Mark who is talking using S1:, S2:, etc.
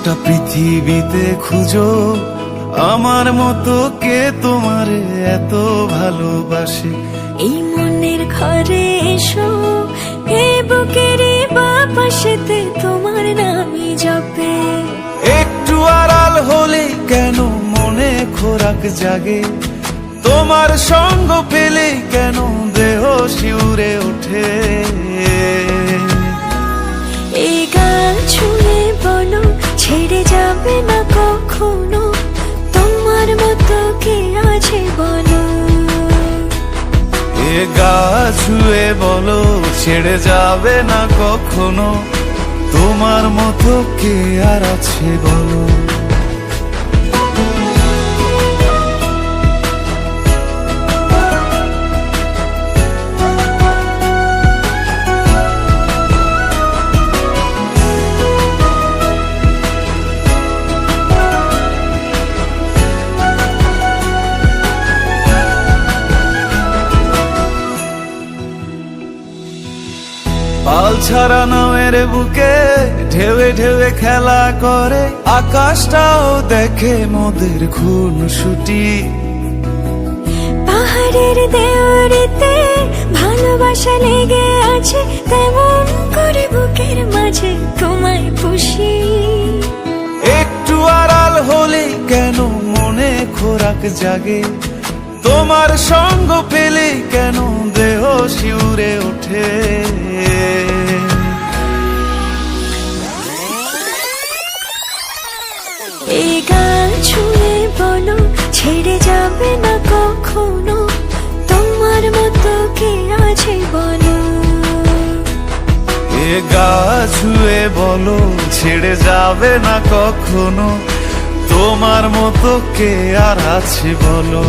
S1: গোটা পৃথিবীতে খুঁজো আমার মতো কে তোমারে এত ভালোবাসে।
S2: এই মনের ঘরে এসো, এ বুকের বাপাশেতে তোমার নামই জপে।
S1: একটু আড়াল হলে কেন মনে খোরাক জাগে, তোমার সঙ্গ পেলে কেন দেহ শিউরে ওঠে।
S2: এই গাল ছুঁয়ে বলো ছেড়ে যাবে না কখনো, তোমার মতো কে আছে বলো।
S1: এ গা ছুঁয়ে বলো ছেড়ে যাবে না কখনো, তোমার মতো কে আর আছে বলো। পাল ছাড়া নামের বুকে ঢেউে ঢেউে খেলা করে, আকাশটাও দেখে মোদের খুনসুটি।
S2: পাহাড়ের দেওয়ারিতে ভালোবাসা লেগে আছে, তেমন করে বুকের মাঝে তোমায় পুষি।
S1: একটু আড়াল হলে কেন মনে খোরাক জাগে, তোমার সঙ্গ পেলে কেন দেহ শিউরে ওঠে।
S2: এই গাল ছুঁয়ে বলো ছেড়ে যাবে না কখনো, তোমার মতো কে আছে বলো।
S1: এ গা ছুঁয়ে বলো ছেড়ে যাবে না কখনো, তোমার মতো কে আর আছে বলো।